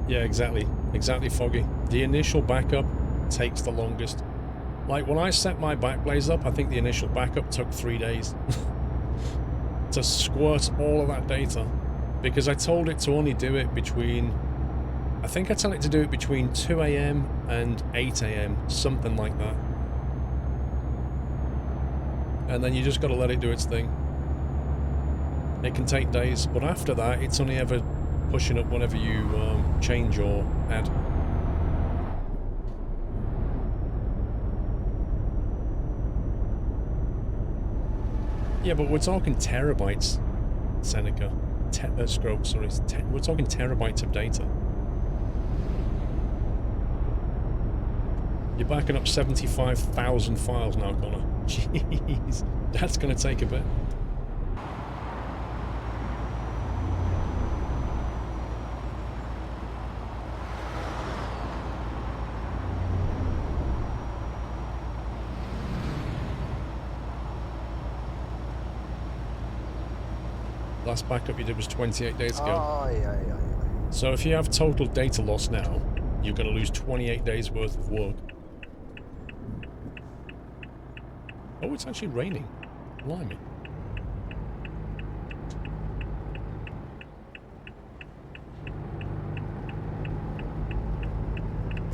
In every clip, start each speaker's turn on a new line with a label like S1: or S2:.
S1: Yeah, exactly. Exactly, Foggy. The initial backup takes the longest. Like, when I set my Backblaze up, I think the initial backup took 3 days to squirt all of that data. Because I told it to only do it between... I think I tell it to do it between 2 AM and 8 AM, something like that. And then you just got to let it do its thing. It can take days, but after that, it's only ever pushing up whenever you change or add. Yeah, but we're talking terabytes, Seneca. Stroke, sorry. We're talking terabytes of data. You're backing up 75,000 files now, Connor. Jeez, that's going to take a bit. Last backup you did was 28 days ago.
S2: Oh, yeah.
S1: So if you have total data loss now, you're going to lose 28 days worth of work. Oh, it's actually raining. Blimey.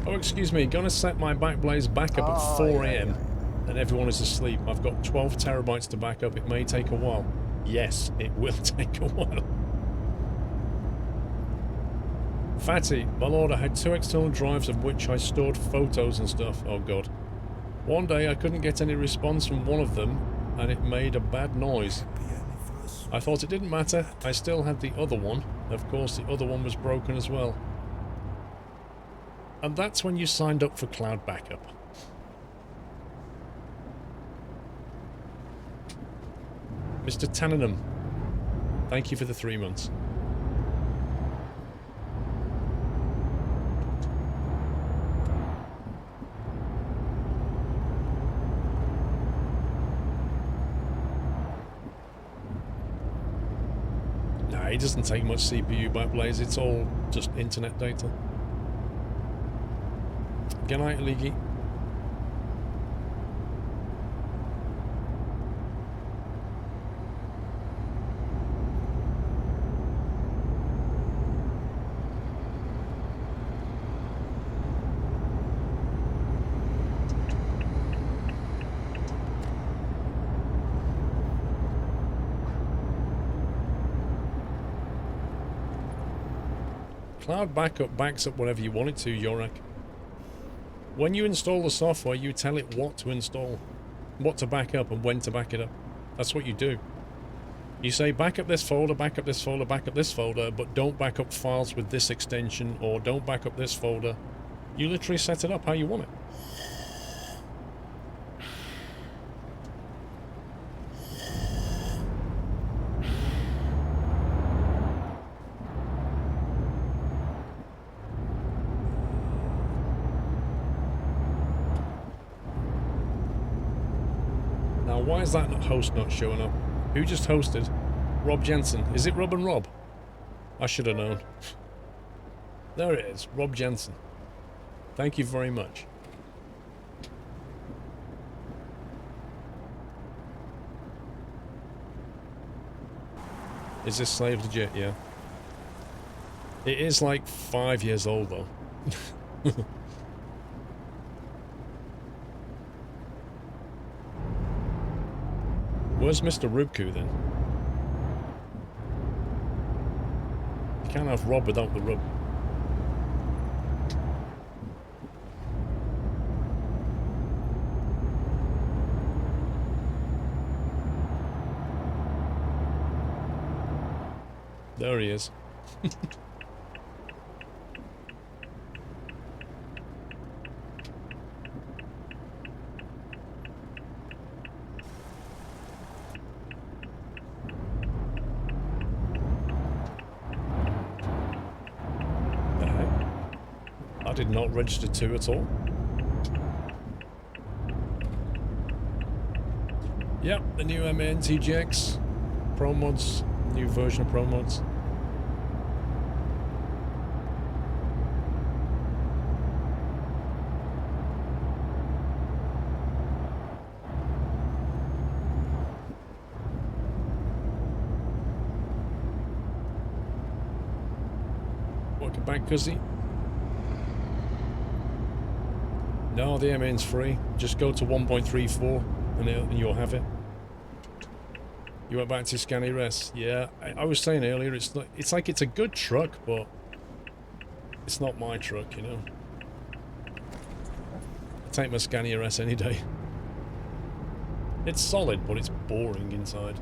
S1: Oh, excuse me. Gonna set my Backblaze back up at 4 AM and everyone is asleep. I've got 12 terabytes to back up. It may take a while. Yes, it will take a while. Fatty, my lord, I had 2 external drives of which I stored photos and stuff. Oh god. One day I couldn't get any response from one of them and it made a bad noise. I thought it didn't matter. I still had the other one. Of course, the other one was broken as well. And that's when you signed up for cloud backup. Mr. Tannenham, thank you for the 3 months. Nah, it doesn't take much CPU Backblaze, it's all just internet data. Good night, Leaky. Cloud backup backs up whatever you want it to, Yorak. When you install the software, you tell it what to install, what to back up, and when to back it up. That's what you do. You say back up this folder, back up this folder, back up this folder, but don't back up files with this extension, or don't back up this folder. You literally set it up how you want it. Why is that host not showing up? Who just hosted? Rob Jensen. Is it Rob and Rob? I should have known. There it is. Rob Jensen. Thank you very much. Is this Slave legit? Yeah. It is like 5 years old though. Where's Mr. Rubku then? You can't have Rob without the rub. There he is. Did not register 2 at all. Yep, the new MANTGX Pro Mods, new version of Pro Mods. Welcome back, Cuzzy. No, the MN's free. Just go to 1.34 and you'll have it. You went back to Scanny Rest. Yeah, I was saying earlier, it's like it's a good truck, but it's not my truck, you know. I take my Scania S any day. It's solid, but it's boring inside.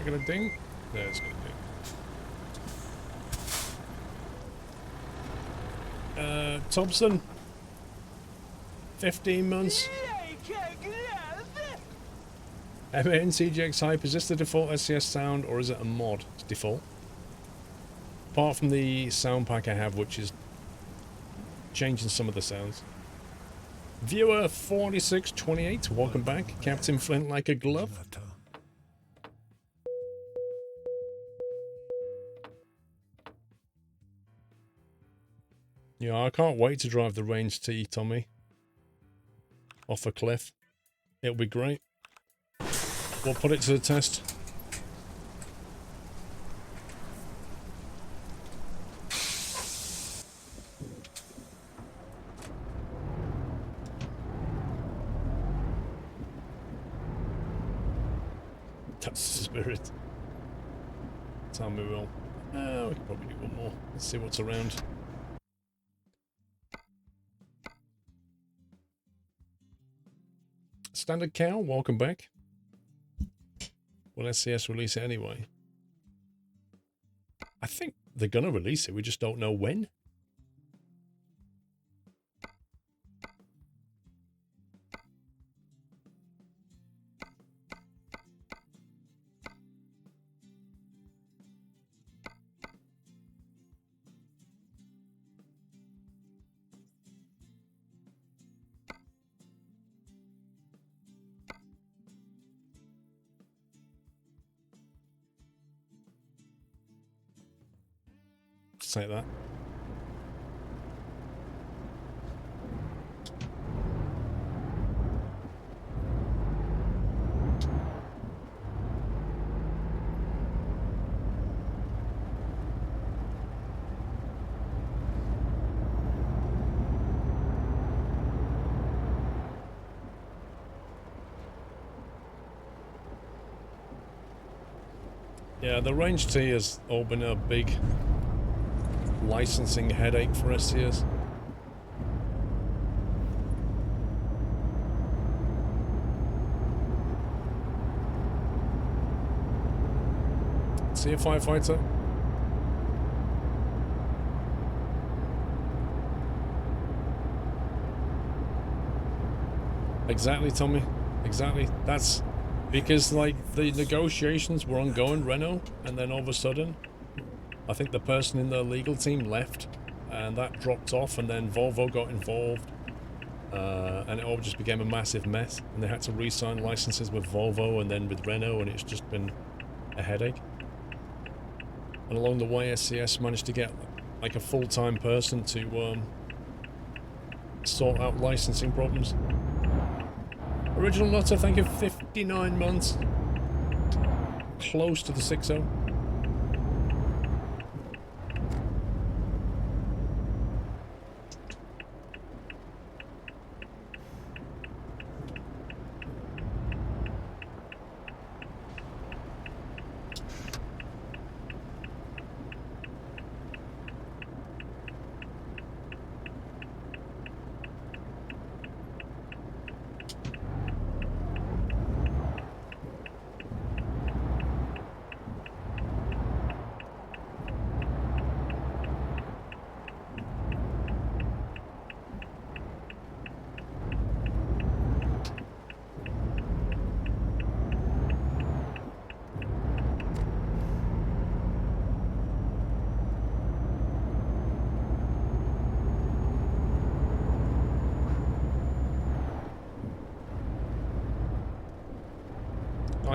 S1: Gonna ding? No, it's gonna ding. Thompson. 15 months. MN CGX Hype, is this the default SCS sound or is it a mod? It's default. Apart from the sound pack I have, which is changing some of the sounds. Viewer 4628, welcome back. Captain Flint like a glove. Yeah, I can't wait to drive the Range T, Tommy. Off a cliff. It'll be great. We'll put it to the test. That's the spirit. Tell me we will. We can probably do one more. Let's see what's around. Standard Cow, welcome back. Will SCS release it anyway? I think they're gonna release it, we just don't know when. Like that. Yeah, the Range T has all been a big licensing headache for SCS. See a firefighter? Exactly, Tommy. Exactly. That's because, like, the negotiations were ongoing, Renault, and then all of a sudden I think the person in the legal team left, and that dropped off, and then Volvo got involved, and it all just became a massive mess, and they had to re-sign licenses with Volvo and then with Renault, and it's just been a headache. And along the way, SCS managed to get like a full-time person to sort out licensing problems. Original Nutter, thank you, 59 months. Close to the 6-0.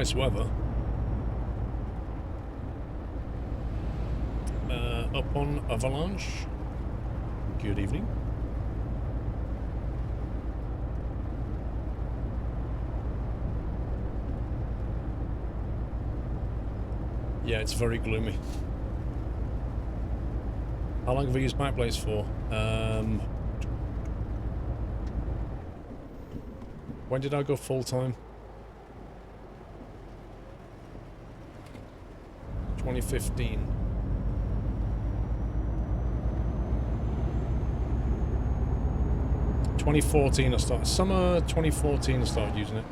S1: nice weather. Up on Avalanche. Good evening. Yeah, it's very gloomy. How long have we used Backblaze for? When did I go full time? 2015. 2014 I started. Summer 2014 I started using it.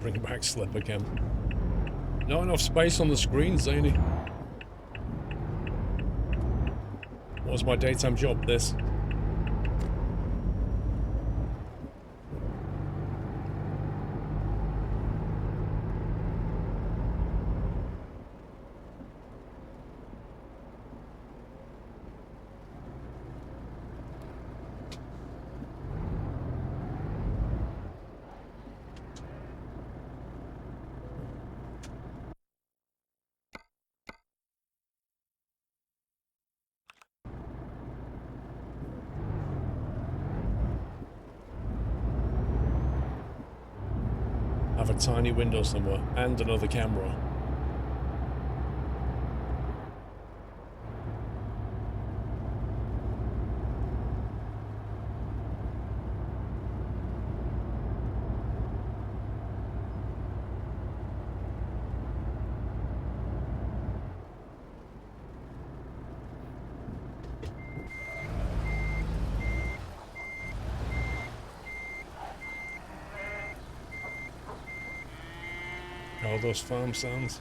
S1: Bring back slip again. Not enough space on the screen, Zany. What was my daytime job? This. Have a tiny window somewhere and another camera. All those farm sounds.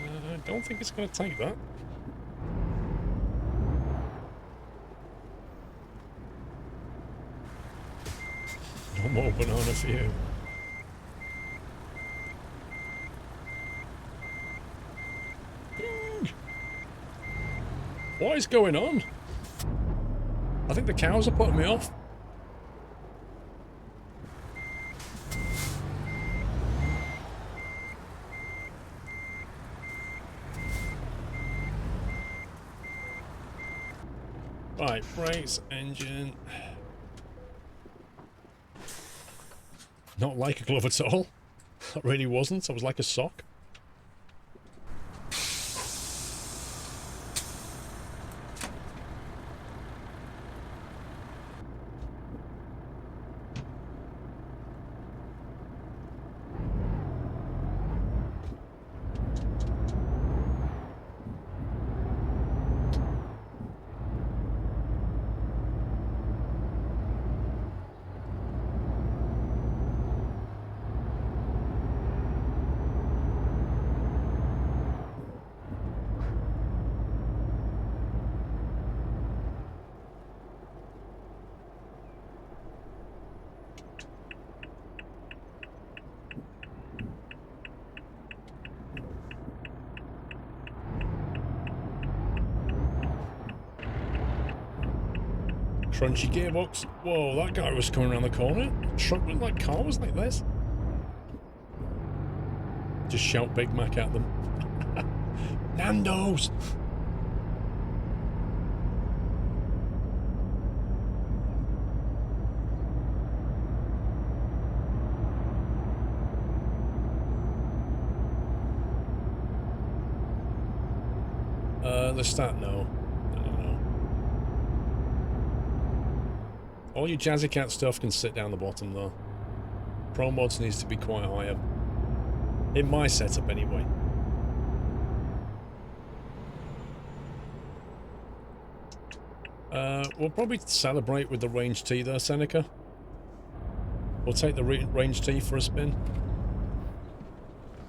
S1: I don't think it's going to take that. No more banana for you. What is going on? I think the cows are putting me off. Right, brakes, engine. Not like a glove at all. That really wasn't. I was like a sock. Crunchy gearbox. Whoa, that guy was coming around the corner. Truck with like car was like this. Just shout Big Mac at them. Nando's! The stat, no. All your Jazzy Cat stuff can sit down the bottom though. Pro Mods needs to be quite high up. In my setup anyway. We'll probably celebrate with the range T there, Seneca. We'll take the range T for a spin.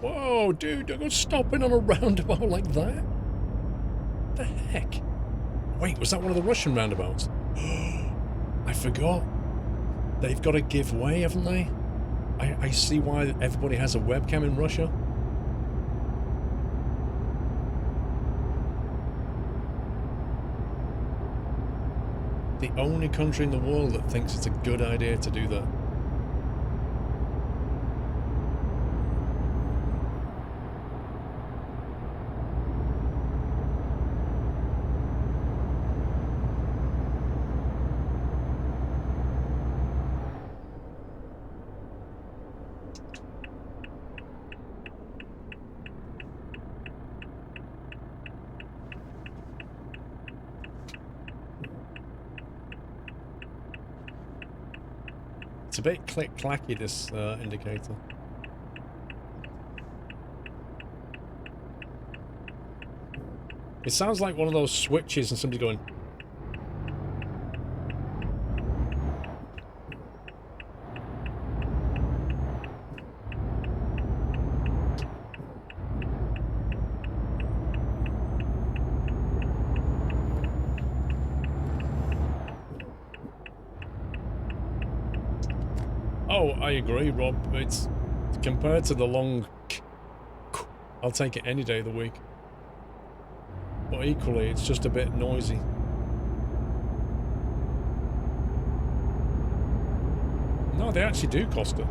S1: Whoa, dude, don't go stopping on a roundabout like that. What the heck? Wait, was that one of the Russian roundabouts? I forgot. They've got to give way, haven't they? I see why everybody has a webcam in Russia. The only country in the world that thinks it's a good idea to do that. It's a bit click-clacky, this indicator. It sounds like one of those switches and somebody going... Oh, I agree, Rob. It's compared to the long... I'll take it any day of the week. But equally, it's just a bit noisy. No, they actually do cost it.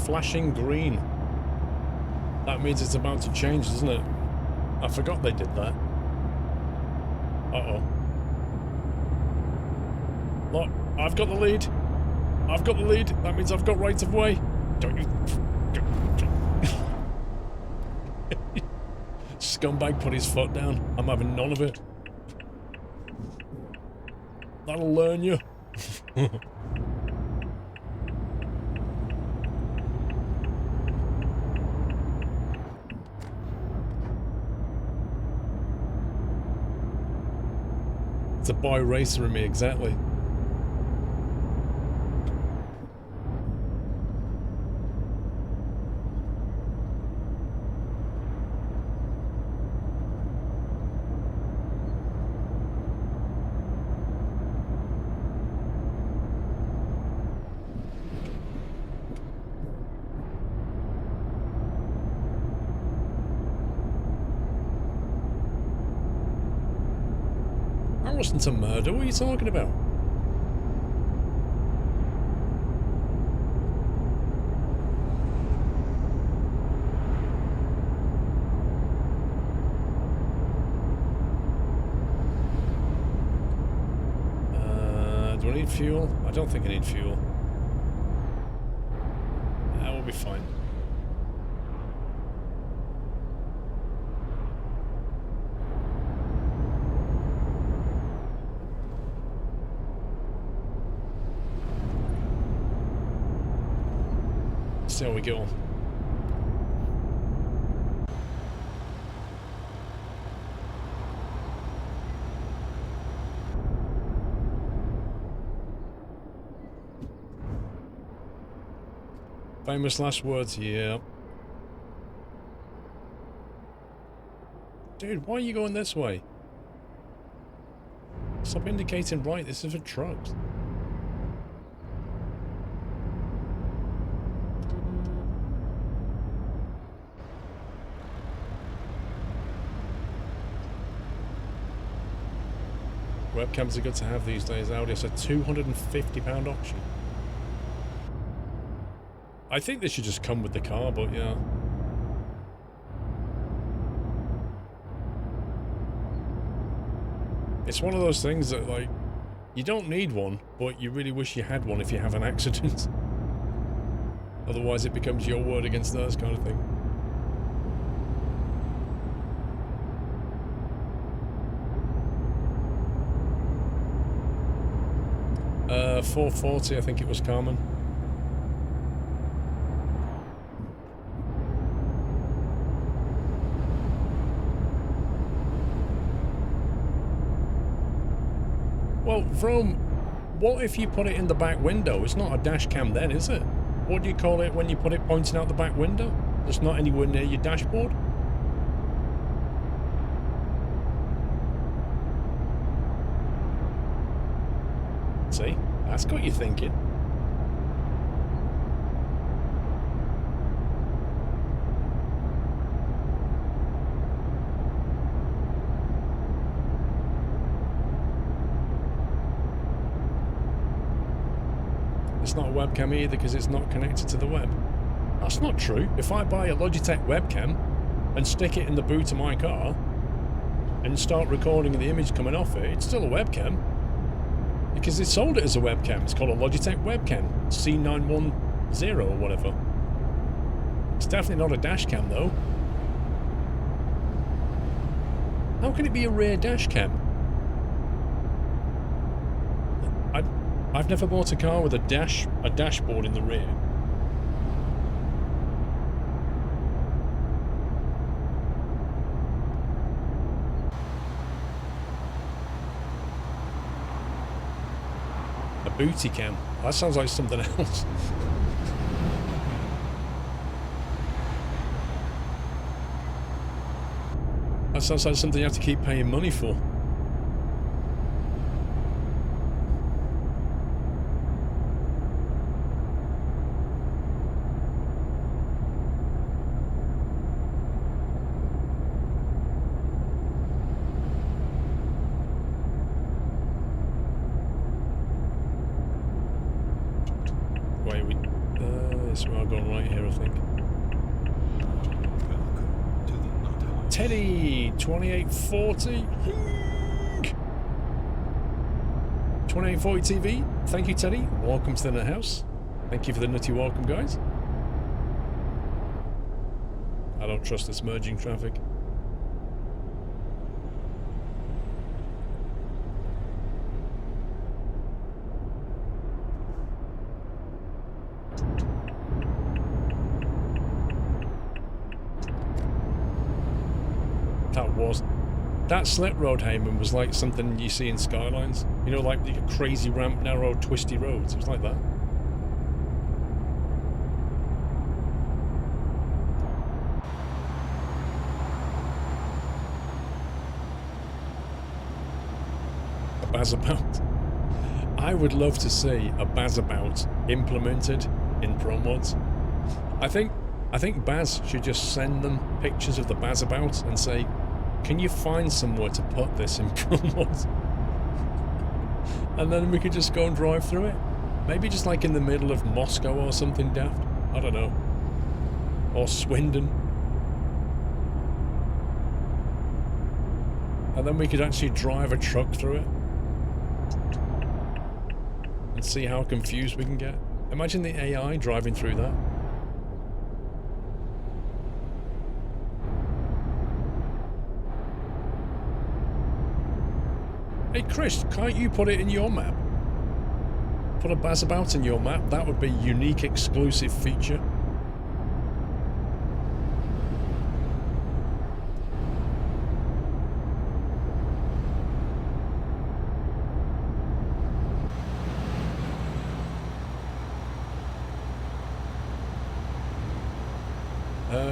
S1: Flashing green. That means it's about to change, doesn't it? I forgot they did that. Uh-oh. Look, I've got the lead. I've got the lead. That means I've got right of way. Don't you... Scumbag put his foot down. I'm having none of it. That'll learn you. It's a boy racer in me, exactly. Wasn't a murder. What are you talking about? Do I need fuel? I don't think I need fuel. That will be fine. See how we go. Famous last words, yeah. Dude, why are you going this way? Stop indicating right, this is for trucks. Webcams are good to have these days, Audi. It's a £250 option. I think they should just come with the car, but yeah. It's one of those things that, like, you don't need one, but you really wish you had one if you have an accident. Otherwise it becomes your word against theirs kind of thing. 440, I think it was, Carmen. Well, Vrome, what if you put it in the back window? It's not a dash cam then, is it? What do you call it when you put it pointing out the back window? It's not anywhere near your dashboard? See? That's got you thinking. It's not a webcam either because it's not connected to the web. That's not true. If I buy a Logitech webcam and stick it in the boot of my car and start recording the image coming off it, it's still a webcam. Because they sold it as a webcam. It's called a Logitech webcam. C910 or whatever. It's definitely not a dash cam though. How can it be a rear dash cam? I've never bought a car with a dashboard in the rear. A booty cam. That sounds like something else. That sounds like something you have to keep paying money for. Teddy, 2840. 2840 TV. Thank you, Teddy. Welcome to the Nut House. Thank you for the nutty welcome, guys. I don't trust this merging traffic. That slip road, Heyman, was like something you see in Skylines. You know, like the crazy ramp, narrow, twisty roads. It was like that. A Bazabout. I would love to see a Bazabout implemented in Pro Mods. I think Baz should just send them pictures of the Bazabout and say, can you find somewhere to put this in Pro Mods? And then we could just go and drive through it. Maybe just like in the middle of Moscow or something daft. I don't know. Or Swindon. And then we could actually drive a truck through it. And see how confused we can get. Imagine the AI driving through that. Hey Chris, can't you put it in your map? Put a Bazabout in your map, that would be a unique exclusive feature.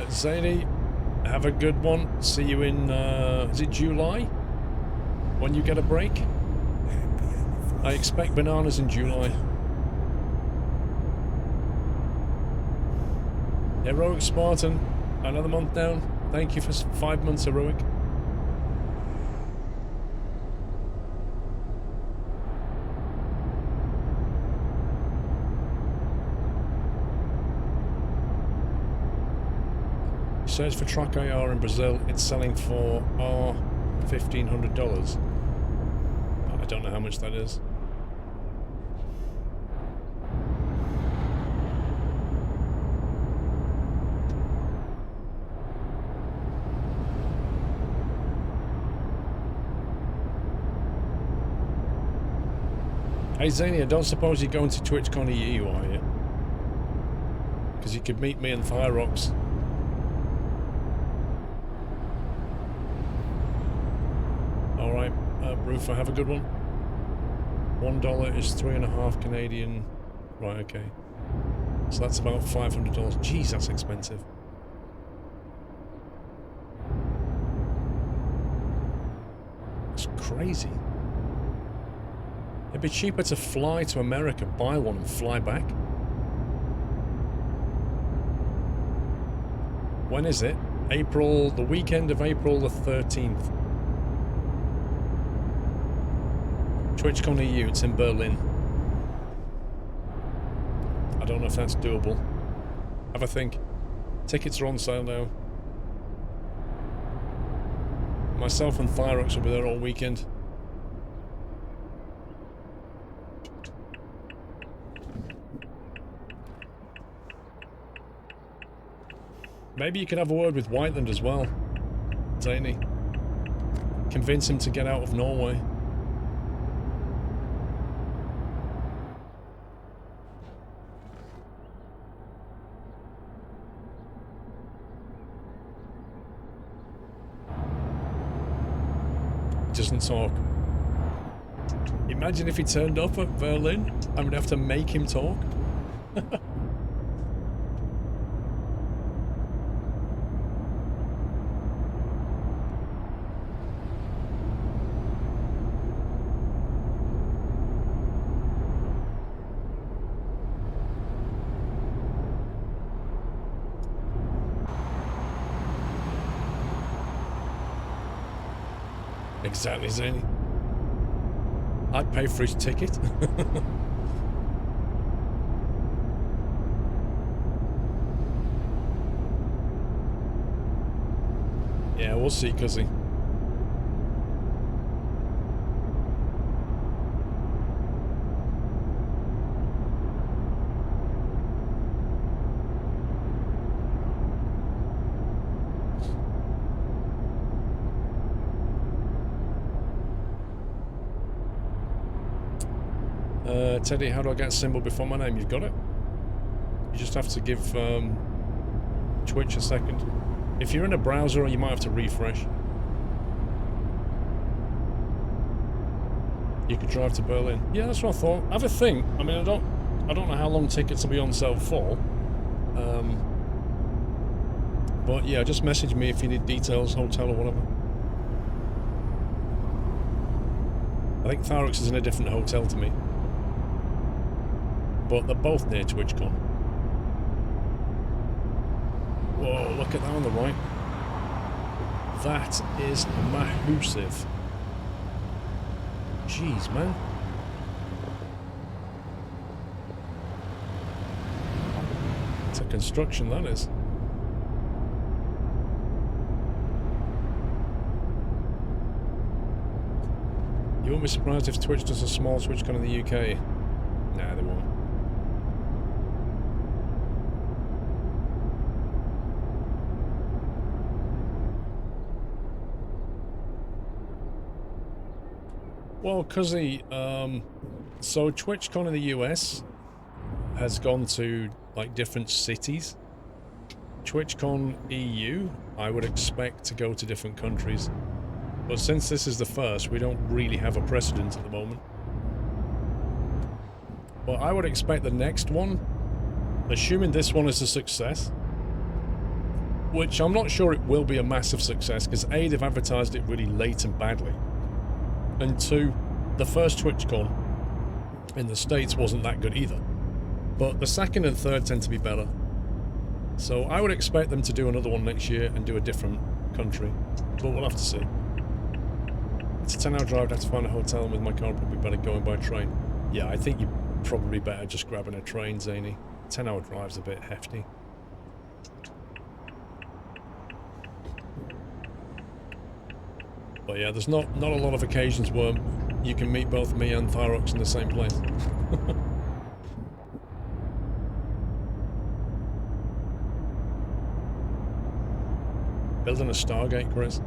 S1: Zadie, have a good one. See you in, is it July? When you get a break? I expect bananas in July. Heroic Spartan, another month down. Thank you for 5 months, Heroic. Search for Truck IR in Brazil. It's selling for $1,500. I don't know how much that is. Hey Zania, don't suppose you're going to TwitchCon EU, are you? Because you could meet me and Thyrox. Alright, Roofer, have a good one. $1 is 3.5 Canadian. Right, okay. So that's about $500. Jeez, that's expensive. That's crazy. It'd be cheaper to fly to America, buy one, and fly back. When is it? The weekend of April the 13th. TwitchCon EU, it's in Berlin. I don't know if that's doable. Have a think. Tickets are on sale now. Myself and Thyrox will be there all weekend. Maybe you could have a word with Whiteland as well, Zany. Convince him to get out of Norway. Doesn't talk. Imagine if he turned up at Berlin. I would have to make him talk. Exactly, Zany. I'd pay for his ticket. Yeah, we'll see, cuzzy. Teddy, how do I get a symbol before my name? You've got it? You just have to give Twitch a second. If you're in a browser, you might have to refresh. You could drive to Berlin. Yeah, that's what I thought. Have a think. I mean, I don't know how long tickets will be on sale for. But yeah, just message me if you need details, hotel or whatever. I think Thyrox is in a different hotel to me. But they're both near TwitchCon. Whoa, look at that on the right. That is massive. Jeez, man. It's a construction, that is. You won't be surprised if Twitch does a small TwitchCon in the UK. Nah, they won't. Well, cuzzy, so TwitchCon in the US has gone to, like, different cities. TwitchCon EU, I would expect to go to different countries. But since this is the first, we don't really have a precedent at the moment. But I would expect the next one, assuming this one is a success, which I'm not sure it will be a massive success, because A, they've advertised it really late and badly. And 2, the first TwitchCon in the States wasn't that good either. But the second and third tend to be better. So I would expect them to do another one next year and do a different country. But we'll have to see. It's a 10-hour drive, I'd have to find a hotel, and with my car probably better going by train. Yeah, I think you're probably better just grabbing a train, Zany. 10-hour drive's a bit hefty. But yeah, there's not a lot of occasions where you can meet both me and Thyrox in the same place. Building a Stargate, Chris.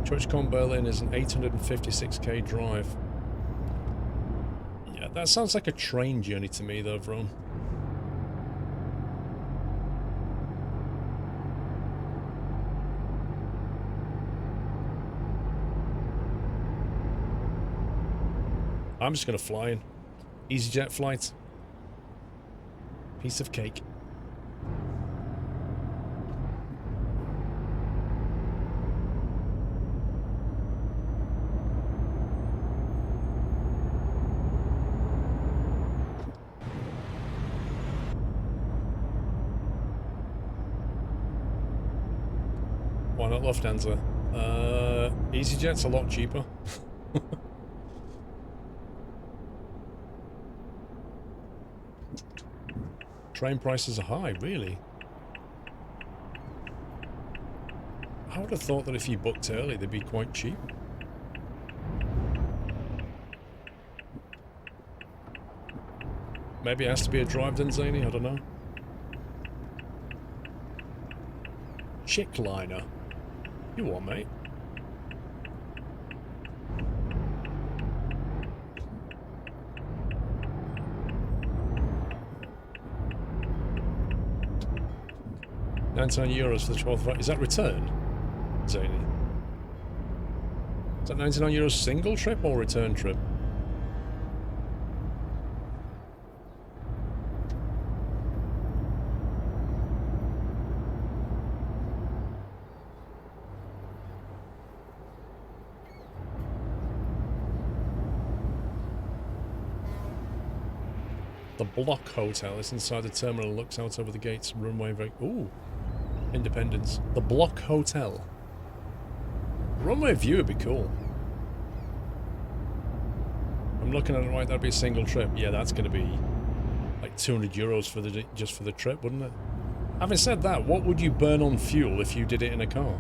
S1: TwitchCon Berlin is an 856k drive. Yeah, that sounds like a train journey to me though, Vron. I'm just gonna fly in. EasyJet flight. Piece of cake. Why not Lufthansa? EasyJet's a lot cheaper. Train prices are high, really? I would have thought that if you booked early, they'd be quite cheap. Maybe it has to be a drive then, Zany? I don't know. Chickliner. You what, mate? €99 for the 12th flight. Is that return, Zany? Is that €99 single trip or return trip? The Block Hotel is inside the terminal and looks out over the gates. Runway very... Ooh. Independence. The Block Hotel. Runway view would be cool. I'm looking at it right, that'd be a single trip. Yeah, that's going to be like €200 for the just for the trip, wouldn't it? Having said that, what would you burn on fuel if you did it in a car?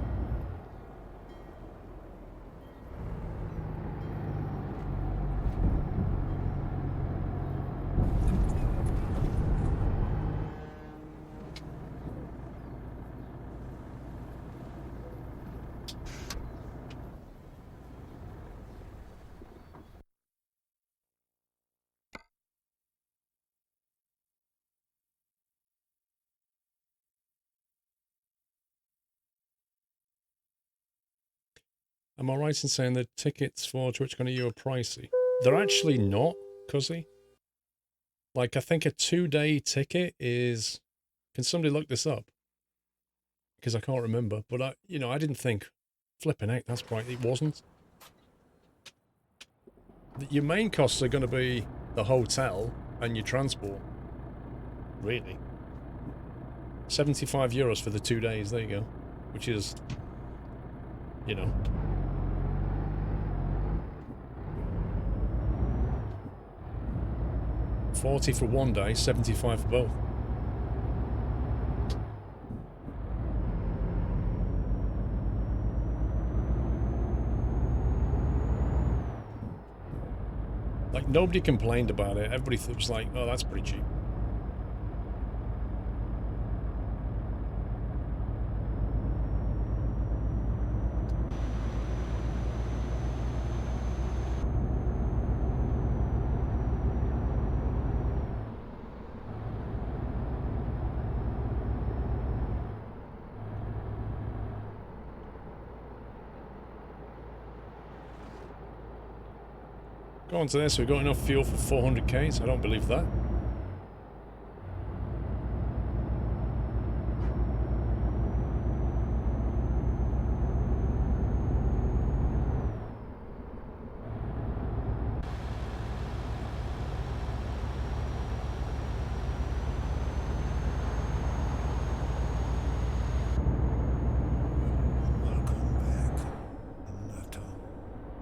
S1: Am I right in saying that tickets for TwitchCon EU are pricey? They're actually not, Cuzzy. Like, I think a 2-day ticket is... Can somebody look this up? Because I can't remember. But, I didn't think, flipping heck, that's right, it wasn't. Your main costs are going to be the hotel and your transport. Really. €75 for the 2 days, there you go. Which is, 40 for 1 day, 75 for both. Like, nobody complained about it. Everybody was like, oh, that's pretty cheap. Go on to this, we've got enough fuel for 400k, I don't believe that.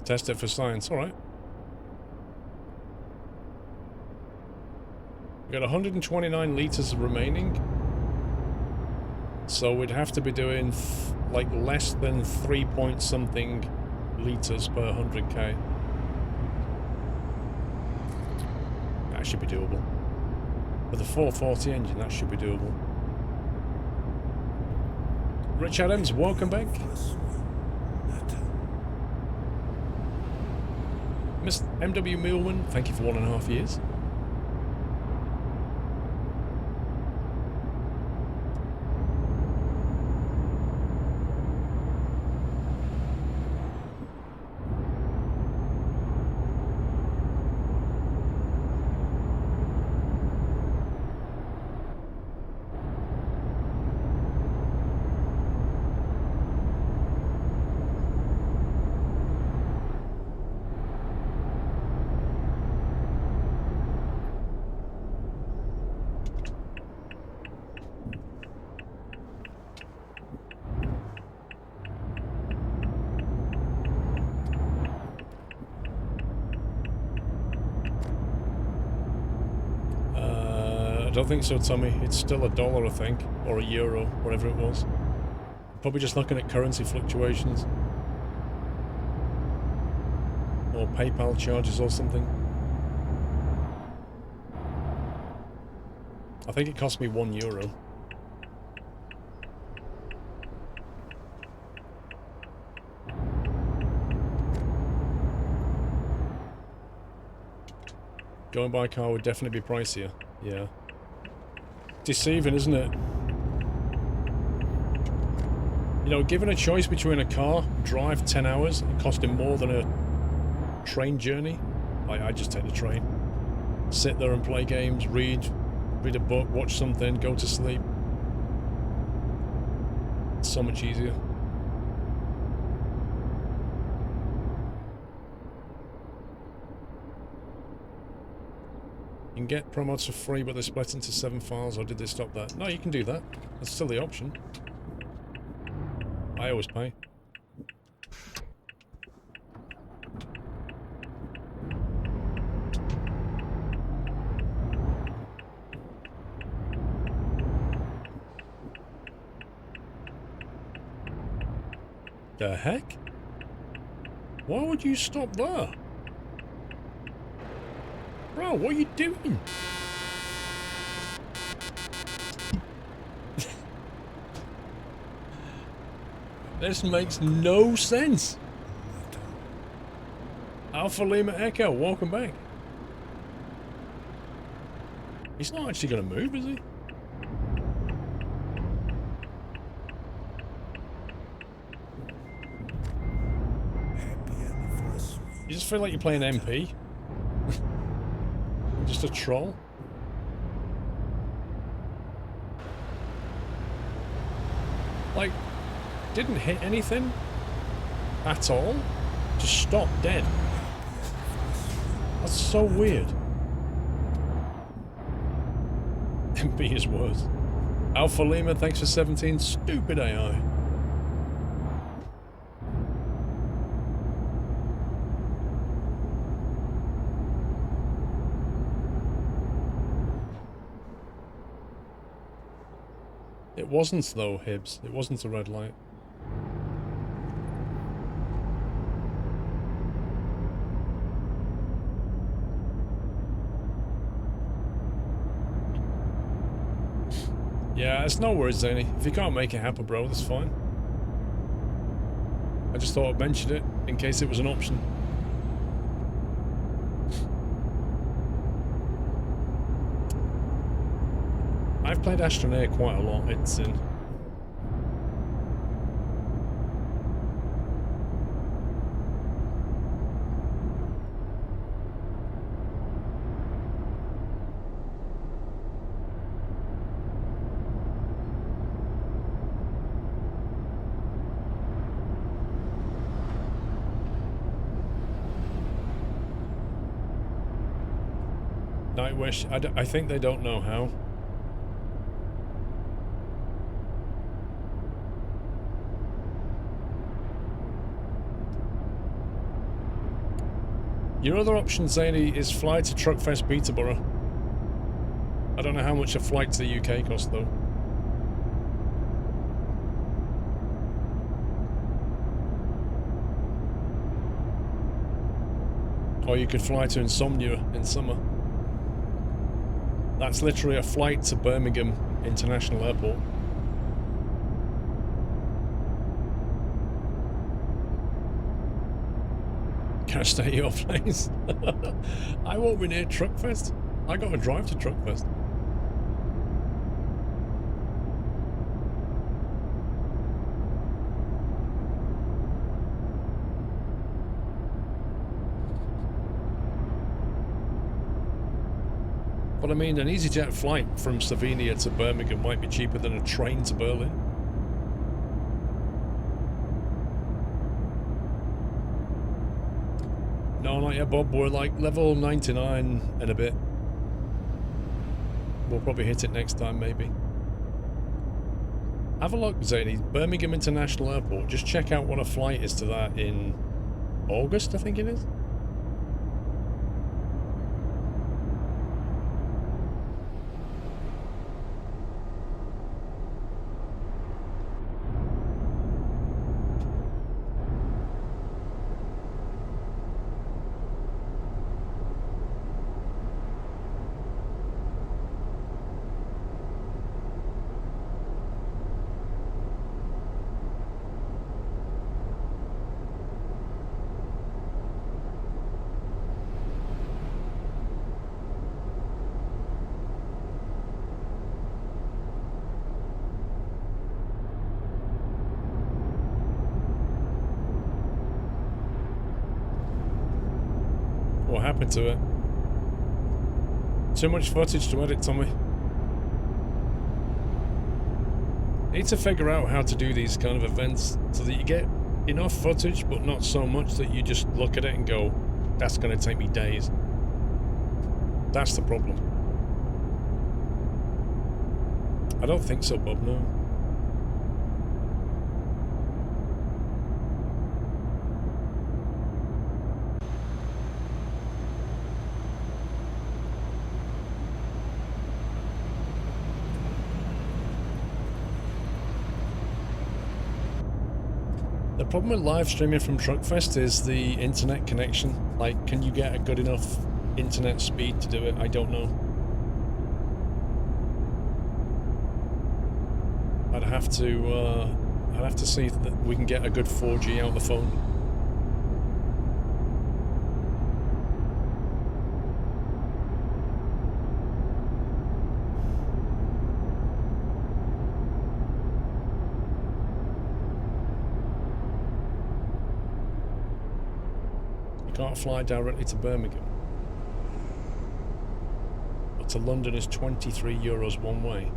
S1: Test it for science, alright. We've got 129 litres remaining. So we'd have to be doing like less than 3 point something litres per 100k. That should be doable. With the 440 engine, that should be doable. Rich Adams, welcome back. Miss MW Millman, thank you for 1.5 years. I don't think so, Tommy. It's still $1, I think, or €1, whatever it was. Probably just looking at currency fluctuations. Or PayPal charges or something. I think it cost me €1. Going by car would definitely be pricier. Yeah. Deceiving, isn't it? You know, given a choice between a car, drive 10 hours, and costing more than a train journey, I just take the train. Sit there and play games, read a book, watch something, go to sleep. It's so much easier. You can get promos for free, but they're split into 7 files, or did they stop that? No, you can do that. That's still the option. I always pay. The heck? Why would you stop there? Bro, what are you doing? This makes no sense. Alpha Lima Echo, welcome back. He's not actually going to move, is he? You just feel like you're playing MP. Just a troll. Like, didn't hit anything at all. Just stopped dead. That's so weird. MP is worse. Alpha Lima, thanks for 17. Stupid AI. It wasn't though, Hibbs. It wasn't a red light. Yeah, it's no worries, Zany. If you can't make it happen, bro, that's fine. I just thought I'd mention it in case it was an option. I've played Astroneer quite a lot, it's in. Nightwish, I think they don't know how. Your other option, Zany, is fly to Truckfest Peterborough. I don't know how much a flight to the UK costs, though. Or you could fly to Insomnia in summer. That's literally a flight to Birmingham International Airport. Can I stay at your place? I won't be near Truckfest. I got to drive to Truckfest. But I mean, an EasyJet flight from Slovenia to Birmingham might be cheaper than a train to Berlin. No, not yet, Bob. We're like level 99 and a bit. We'll probably hit it next time, maybe. Have a look, Zadie. Birmingham International Airport. Just check out what a flight is to that in August, I think it is. What happened to it? Too much footage to edit, Tommy. Need to figure out how to do these kind of events so that you get enough footage but not so much that you just look at it and go, that's going to take me days. That's the problem. I don't think so, Bob, no. The problem with live streaming from Truckfest is the internet connection. Like, can you get a good enough internet speed to do it? I don't know. I'd have to see if we can get a good 4G out of the phone. Can't fly directly to Birmingham. But to London is 23 euros one way.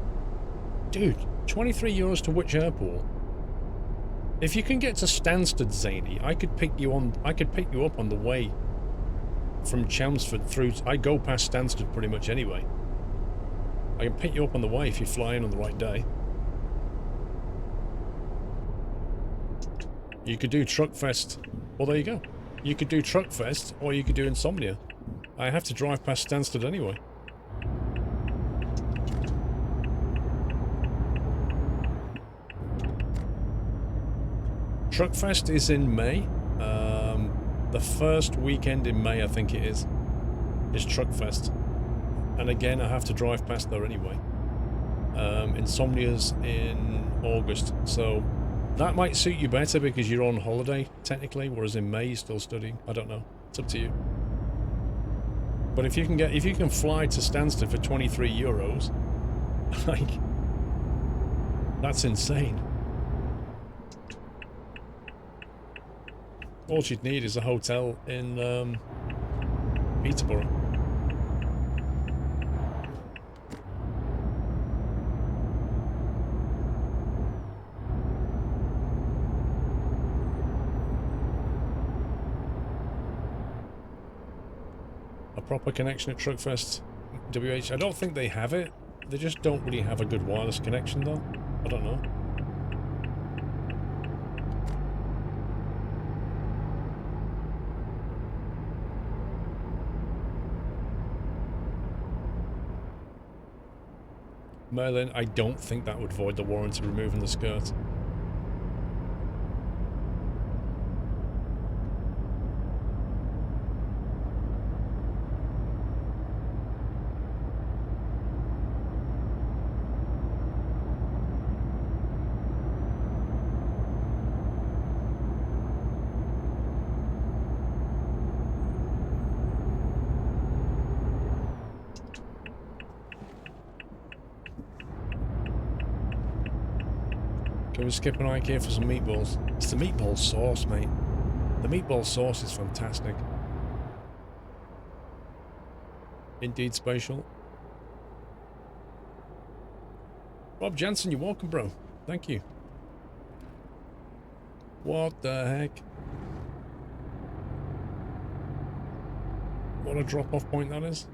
S1: Dude, 23 euros to which airport? If you can get to Stansted, Zadie, I could pick you up on the way from Chelmsford through. I go past Stansted pretty much anyway. I can pick you up on the way if you fly in on the right day. You could do Truckfest. Well, there you go. You could do Truckfest, or you could do Insomnia. I have to drive past Stansted anyway. Truckfest is in May. The first weekend in May, I think it is Truckfest. And again, I have to drive past there anyway. Insomnia's in August, so that might suit you better because you're on holiday, technically, whereas in May you're still studying. I don't know. It's up to you. But if you can fly to Stansted for 23 euros, like, that's insane. All you'd need is a hotel in Peterborough. Proper connection at Truckfest WH. I don't think they have it. They just don't really have a good wireless connection though. I don't know. Merlin, I don't think that would void the warranty removing the skirt. We were skipping IKEA for some meatballs. It's the meatball sauce, mate. The meatball sauce is fantastic. Indeed spatial. Rob Jansen, you're welcome, bro. Thank you. What the heck? What a drop-off point that is.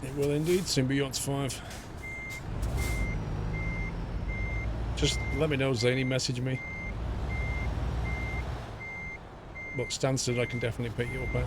S1: It will indeed. Symbiotes 5. Just let me know, Zany. Message me. But Stansted I can definitely pick you up at.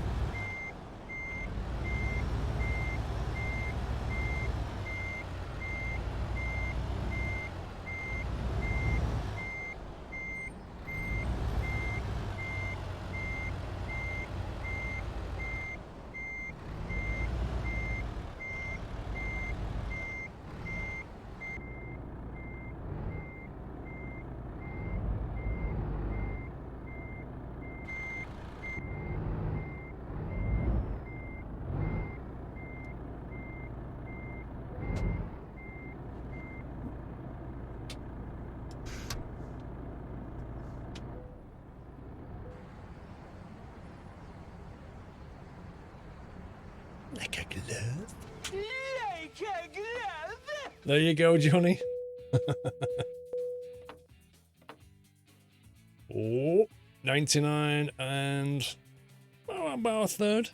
S1: Like a glove? Like a glove? There you go, Johnny. Oh, 99 and well, about a third.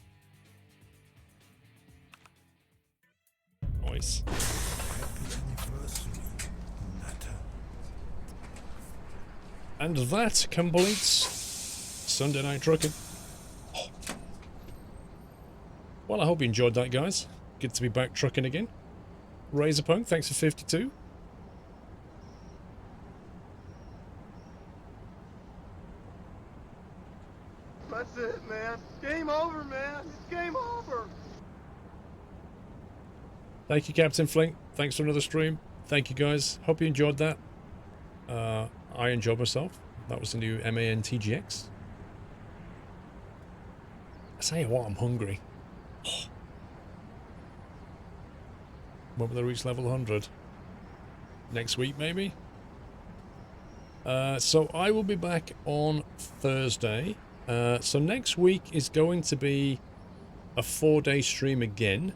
S1: Nice. And that completes Sunday Night Trucking. Well, I hope you enjoyed that, guys. Good to be back trucking again. Razorpunk, thanks for 52.
S2: That's it, man. Game over, man. It's game over.
S1: Thank you, Captain Flink. Thanks for another stream. Thank you, guys. Hope you enjoyed that. I enjoyed myself. That was the new MAN TGX. I tell you what, I'm hungry. When will they reach level 100? Next week, maybe? So I will be back on Thursday. So next week is going to be a 4-day stream again.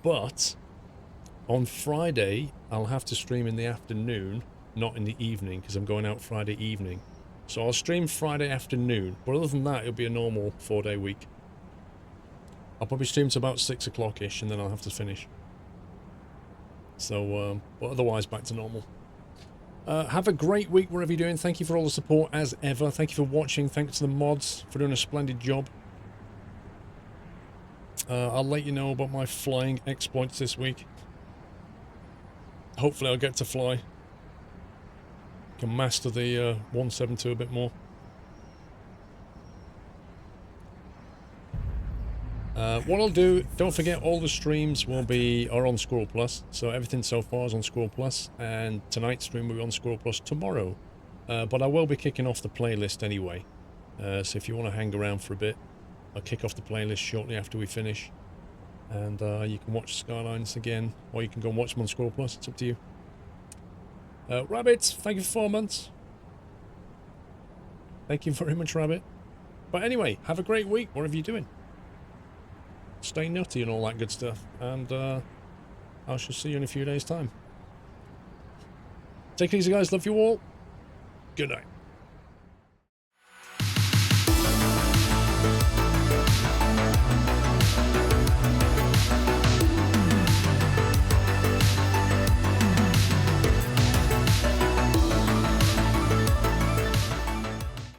S1: But on Friday, I'll have to stream in the afternoon, not in the evening, because I'm going out Friday evening. So I'll stream Friday afternoon. But other than that, it'll be a normal 4-day week. I'll probably stream to about 6 o'clock-ish, and then I'll have to finish. So, but otherwise, back to normal. Have a great week wherever you're doing. Thank you for all the support, as ever. Thank you for watching. Thanks to the mods for doing a splendid job. I'll let you know about my flying exploits this week. Hopefully I'll get to fly. Can master the 172 a bit more. What I'll do, don't forget all the streams are on SquirrelPlus, so everything so far is on SquirrelPlus, and tonight's stream will be on SquirrelPlus tomorrow. But I will be kicking off the playlist anyway, so if you want to hang around for a bit, I'll kick off the playlist shortly after we finish, and you can watch Skylines again, or you can go and watch them on SquirrelPlus, it's up to you. Rabbit, thank you for 4 months. Thank you very much, Rabbit. But anyway, have a great week, whatever you're doing. Stay nutty and all that good stuff, and I shall see you in a few days' time. Take it easy, guys. Love you all. Good night.